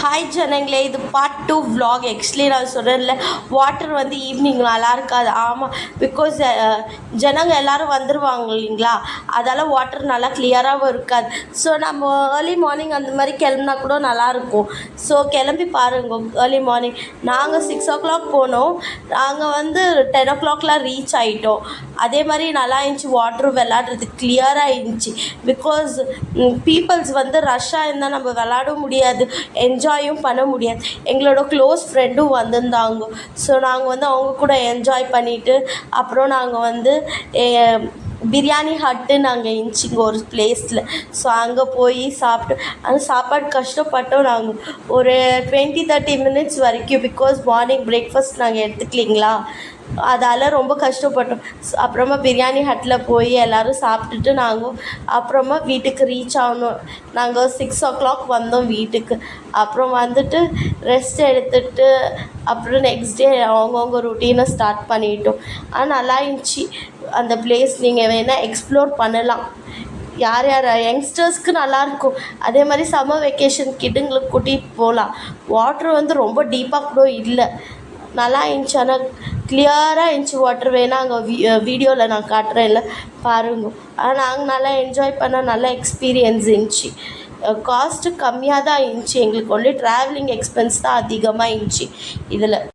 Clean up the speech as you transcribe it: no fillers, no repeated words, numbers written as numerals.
Hi ஜனங்களே, இது part 2 vlog. Actually நான் சொல்கிறேன்ல, வாட்டர் வந்து ஈவினிங் நல்லா இருக்காது. ஆமாம், பிகாஸ் ஜனங்க எல்லோரும் வந்துடுவாங்க இல்லைங்களா, அதால் வாட்டர் நல்லா கிளியராகவும் இருக்காது. ஸோ நம்ம ஏர்லி மார்னிங் அந்த மாதிரி கிளம்புனா கூட நல்லாயிருக்கும். ஸோ கிளம்பி பாருங்க ஏர்லி மார்னிங். நாங்கள் 6 o'clock போனோம், நாங்கள் வந்து 10 o'clockலாம் ரீச் ஆகிட்டோம். அதே மாதிரி நல்லா இருந்துச்சு, வாட்ரு விளாட்றதுக்கு கிளியராக இருந்துச்சு. பிகாஸ் பீப்புள்ஸ் வந்து ரஷ்ஷாக இருந்தால் நம்ம விளாட முடியாது, என்ஜாயும் பண்ண முடியாது. எங்களோட க்ளோஸ் ஃப்ரெண்டும் வந்திருந்தாங்க. ஸோ நாங்கள் வந்து அவங்க கூட என்ஜாய் பண்ணிவிட்டு அப்புறம் நாங்கள் வந்து பிரியாணி ஹட்டு நாங்கள் இருந்துச்சிங்க ஒரு பிளேஸில். ஸோ அங்கே போய் சாப்பிட்டு, அந்த சாப்பாடு கஷ்டப்பட்டோம் நாங்கள் ஒரு 20-30 minutes வரைக்கும். பிகாஸ் மார்னிங் பிரேக்ஃபாஸ்ட் நாங்கள் எடுத்துக்கலிங்களா, அதால் ரொம்ப கஷ்டப்பட்டோம். அப்புறமா பிரியாணி ஹட்டில் போய் எல்லோரும் சாப்பிட்டுட்டு நாங்கள் அப்புறமா வீட்டுக்கு ரீச் ஆகணும். நாங்கள் 6 o'clock வந்தோம் வீட்டுக்கு. அப்புறம் வந்துட்டு ரெஸ்ட் எடுத்துகிட்டு அப்புறம் நெக்ஸ்ட் டே அவங்கவுங்க ரொட்டீனை ஸ்டார்ட் பண்ணிட்டோம். ஆனால் நல்லா இருந்துச்சு அந்த பிளேஸ். நீங்கள் வேணால் எக்ஸ்ப்ளோர் பண்ணலாம். யார் யங்ஸ்டர்ஸ்க்கு நல்லாயிருக்கும். அதே மாதிரி சம்மர் வெக்கேஷன் கிட்டுங்களுக்கு கூட்டிகிட்டு போகலாம். வாட்ரு வந்து ரொம்ப டீப்பாக கூட இல்லை, நல்லா இருந்துச்சு. ஆனால் கிளியராக இருந்துச்சு வாட்ரு. வேணால் அங்கே வீடியோவில் நான் காட்டுறேன், இல்லை பாருங்க. ஆனால் நாங்கள் நல்லா என்ஜாய் பண்ண நல்ல எக்ஸ்பீரியன்ஸ் இருந்துச்சு. காஸ்ட்டு கம்மியாக தான் இருந்துச்சு. எங்களுக்கு ஒன்லி ட்ராவலிங் எக்ஸ்பென்ஸ் தான் அதிகமாக இருந்துச்சு இதில்.